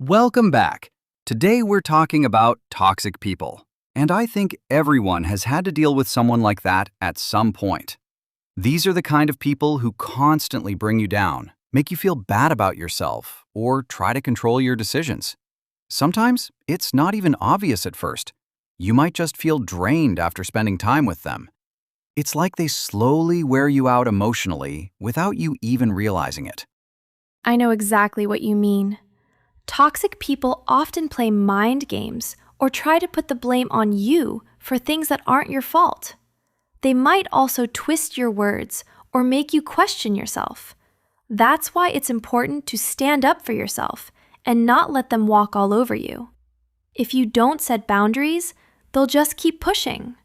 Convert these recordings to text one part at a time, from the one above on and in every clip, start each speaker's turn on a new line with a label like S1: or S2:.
S1: Welcome back. Today we're talking about toxic people, and I think everyone has had to deal with someone like that at some point. These are the kind of people who constantly bring you down, make you feel bad about yourself, or try to control your decisions. Sometimes it's not even obvious at first. You might just feel drained after spending time with them. It's like they slowly wear you out emotionally without you even realizing it.
S2: I know exactly what you mean. Toxic people often play mind games or try to put the blame on you for things that aren't your fault. They might also twist your words or make you question yourself. That's why it's important to stand up for yourself and not let them walk all over you. If you don't set boundaries, they'll just keep pushing.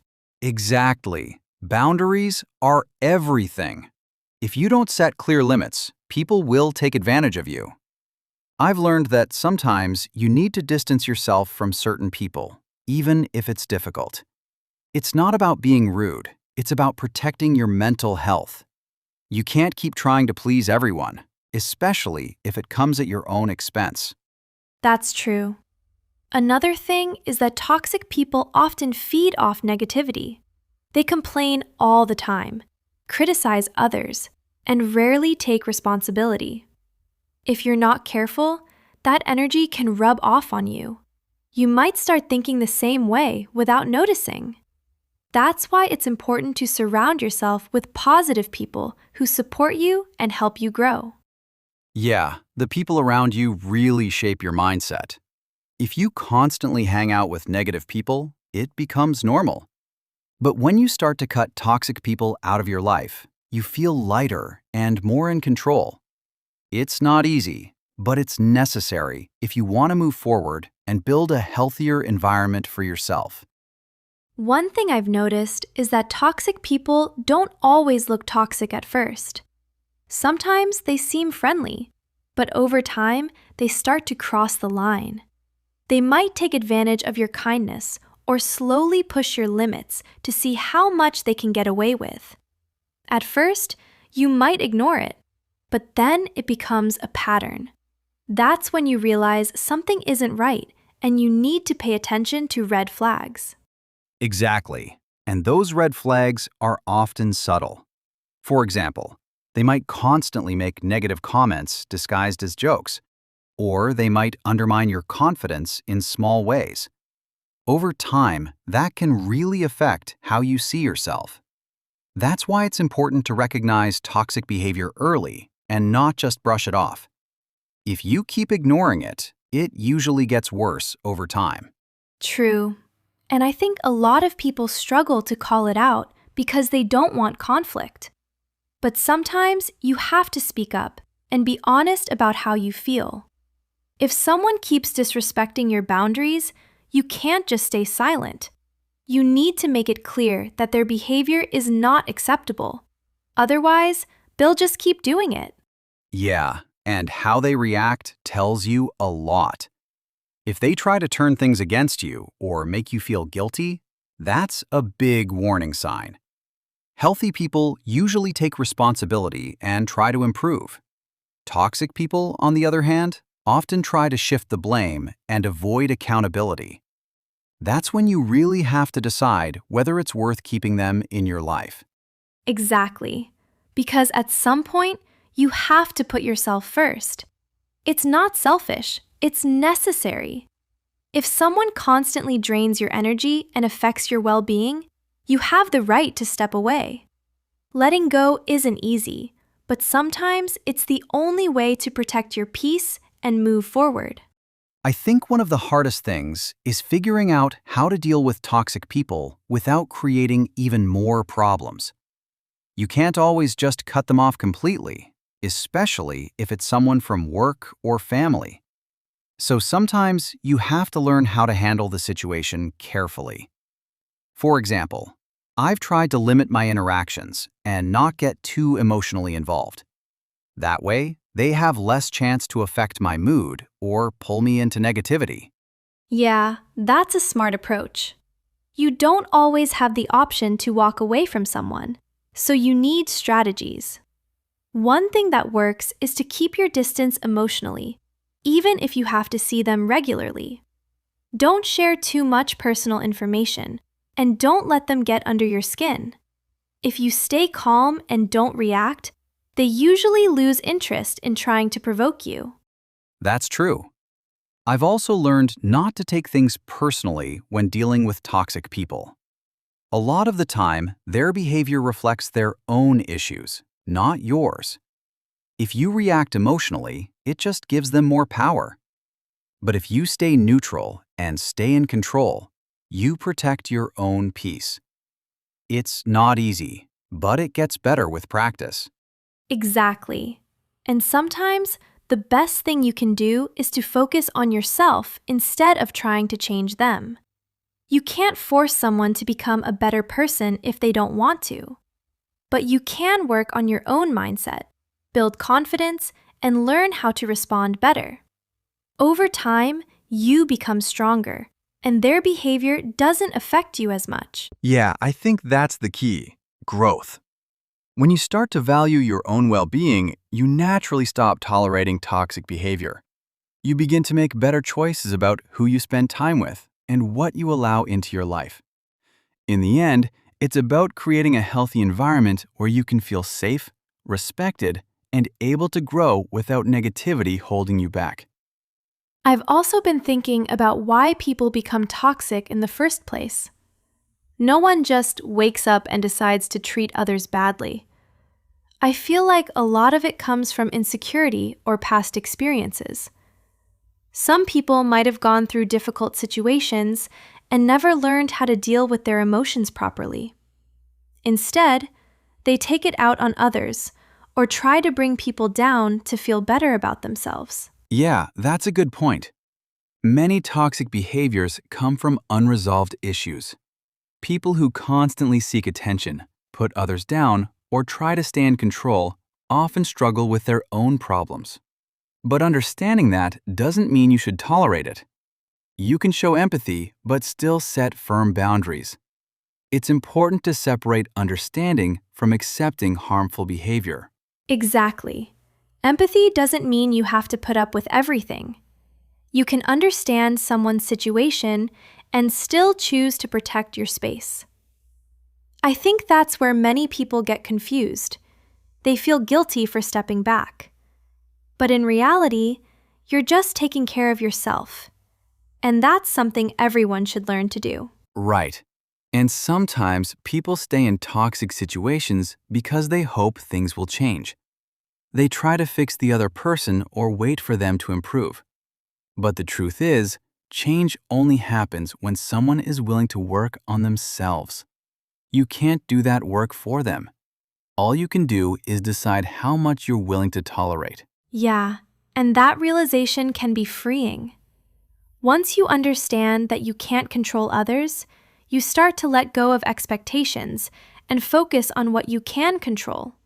S1: Exactly. Boundaries are everything. If you don't set clear limits, people will take advantage of you. I've learned that sometimes you need to distance yourself from certain people, even if it's difficult. It's not about being rude, it's about protecting your mental health. You can't keep trying to please everyone, especially if it comes at your own expense.
S2: That's true. Another thing is that toxic people often feed off negativity. They complain all the time, criticize others, and rarely take responsibility. If you're not careful, that energy can rub off on you. You might start thinking the same way without noticing. That's why it's important to surround yourself with positive people who support you and help you grow.
S1: Yeah, the people around you really shape your mindset. If you constantly hang out with negative people, it becomes normal. But when you start to cut toxic people out of your life, you feel lighter and more in control. It's not easy, but it's necessary if you want to move forward and build a healthier environment for yourself.
S2: One thing I've noticed is that toxic people don't always look toxic at first. Sometimes they seem friendly, but over time, they start to cross the line. They might take advantage of your kindness or slowly push your limits to see how much they can get away with. At first, you might ignore it, but then it becomes a pattern. That's when you realize something isn't right and you need to pay attention to red flags.
S1: Exactly. And those red flags are often subtle. For example, they might constantly make negative comments disguised as jokes, or they might undermine your confidence in small ways. Over time, that can really affect how you see yourself. That's why it's important to recognize toxic behavior early and not just brush it off. If you keep ignoring it, it usually gets worse over time.
S2: True. And I think a lot of people struggle to call it out because they don't want conflict. But sometimes you have to speak up and be honest about how you feel. If someone keeps disrespecting your boundaries, you can't just stay silent. You need to make it clear that their behavior is not acceptable. Otherwise, they'll just keep doing it.
S1: Yeah, and how they react tells you a lot. If they try to turn things against you or make you feel guilty, that's a big warning sign. Healthy people usually take responsibility and try to improve. Toxic people, on the other hand, often try to shift the blame and avoid accountability. That's when you really have to decide whether it's worth keeping them in your life.
S2: Exactly. Because at some point, you have to put yourself first. It's not selfish, it's necessary. If someone constantly drains your energy and affects your well-being, you have the right to step away. Letting go isn't easy, but sometimes it's the only way to protect your peace and move forward.
S1: I think one of the hardest things is figuring out how to deal with toxic people without creating even more problems. You can't always just cut them off completely, especially if it's someone from work or family. So sometimes you have to learn how to handle the situation carefully. For example, I've tried to limit my interactions and not get too emotionally involved. That way, they have less chance to affect my mood or pull me into negativity.
S2: Yeah, that's a smart approach. You don't always have the option to walk away from someone, so you need strategies. One thing that works is to keep your distance emotionally, even if you have to see them regularly. Don't share too much personal information, and don't let them get under your skin. If you stay calm and don't react, they usually lose interest in trying to provoke you.
S1: That's true. I've also learned not to take things personally when dealing with toxic people. A lot of the time, their behavior reflects their own issues, not yours. If you react emotionally, it just gives them more power. But if you stay neutral and stay in control, you protect your own peace. It's not easy, but it gets better with practice.
S2: Exactly. And sometimes, the best thing you can do is to focus on yourself instead of trying to change them. You can't force someone to become a better person if they don't want to. But you can work on your own mindset, build confidence, and learn how to respond better. Over time, you become stronger, and their behavior doesn't affect you as much.
S3: Yeah, I think that's the key. Growth. When you start to value your own well-being, you naturally stop tolerating toxic behavior. You begin to make better choices about who you spend time with and what you allow into your life. In the end, it's about creating a healthy environment where you can feel safe, respected, and able to grow without negativity holding you back.
S2: I've also been thinking about why people become toxic in the first place. No one just wakes up and decides to treat others badly. I feel like a lot of it comes from insecurity or past experiences. Some people might have gone through difficult situations and never learned how to deal with their emotions properly. Instead, they take it out on others or try to bring people down to feel better about themselves.
S1: Yeah, that's a good point. Many toxic behaviors come from unresolved issues. People who constantly seek attention, put others down, or try to stay in control often struggle with their own problems. But understanding that doesn't mean you should tolerate it. You can show empathy, but still set firm boundaries. It's important to separate understanding from accepting harmful behavior.
S2: Exactly. Empathy doesn't mean you have to put up with everything. You can understand someone's situation and still choose to protect your space. I think that's where many people get confused. They feel guilty for stepping back. But in reality, you're just taking care of yourself. And that's something everyone should learn to do.
S1: Right. And sometimes people stay in toxic situations because they hope things will change. They try to fix the other person or wait for them to improve. But the truth is, change only happens when someone is willing to work on themselves. You can't do that work for them. All you can do is decide how much you're willing to tolerate.
S2: Yeah, and that realization can be freeing. Once you understand that you can't control others, you start to let go of expectations and focus on what you can control: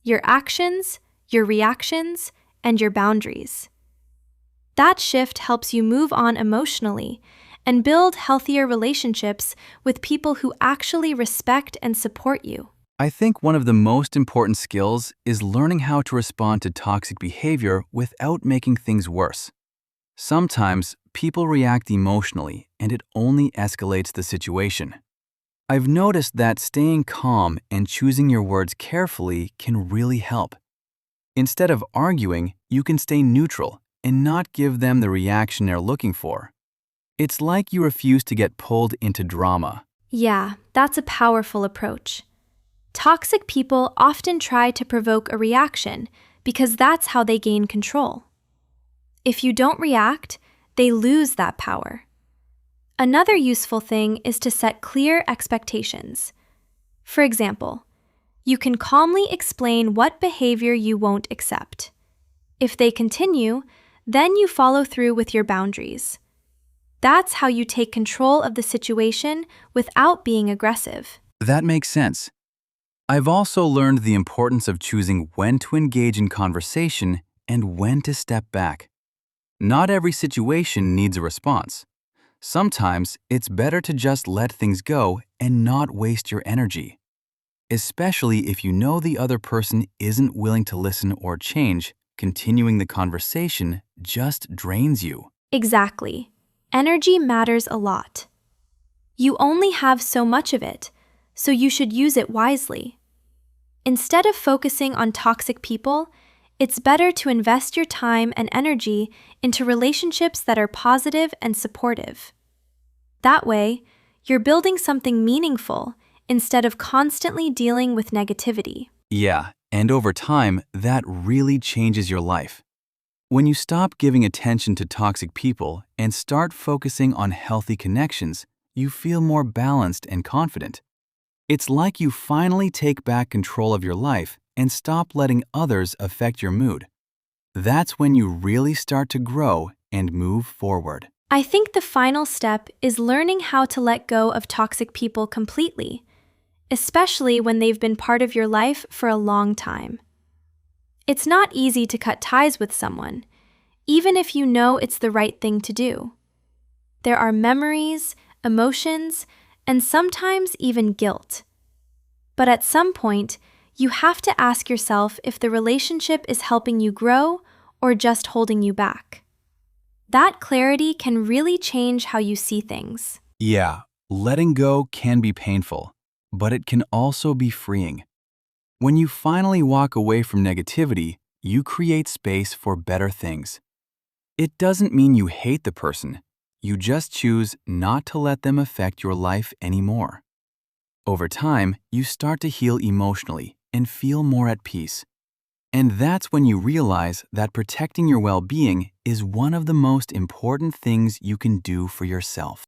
S2: your actions, your reactions, and your boundaries. That shift helps you move on emotionally and build healthier relationships with people who actually respect and support you.
S1: I think one of the most important skills is learning how to respond to toxic behavior without making things worse. Sometimes people react emotionally and it only escalates the situation. I've noticed that staying calm and choosing your words carefully can really help. Instead of arguing, you can stay neutral and not give them the reaction they're looking for. It's like you refuse to get pulled into drama.
S2: Yeah, that's a powerful approach. Toxic people often try to provoke a reaction because that's how they gain control. If you don't react, they lose that power. Another useful thing is to set clear expectations. For example, you can calmly explain what behavior you won't accept. If they continue, then you follow through with your boundaries. That's how you take control of the situation without being aggressive.
S1: That makes sense. I've also learned the importance of choosing when to engage in conversation and when to step back. Not every situation needs a response. Sometimes it's better to just let things go and not waste your energy. Especially if you know the other person isn't willing to listen or change,
S3: Continuing the conversation just drains you.
S2: Exactly. Energy matters a lot. You only have so much of it, so you should use it wisely. Instead of focusing on toxic people, it's better to invest your time and energy into relationships that are positive and supportive. That way, you're building something meaningful instead of constantly dealing with negativity.
S3: Yeah, and over time, that really changes your life. When you stop giving attention to toxic people and start focusing on healthy connections, you feel more balanced and confident. It's like you finally take back control of your life and stop letting others affect your mood. That's when you really start to grow and move forward.
S2: I think the final step is learning how to let go of toxic people completely, especially when they've been part of your life for a long time. It's not easy to cut ties with someone, even if you know it's the right thing to do. There are memories, emotions, and sometimes even guilt. But at some point, you have to ask yourself if the relationship is helping you grow or just holding you back. That clarity can really change how you see things.
S3: Yeah, letting go can be painful, but it can also be freeing. When you finally walk away from negativity, you create space for better things. It doesn't mean you hate the person. You just choose not to let them affect your life anymore. Over time, you start to heal emotionally and feel more at peace. And that's when you realize that protecting your well-being is one of the most important things you can do for yourself.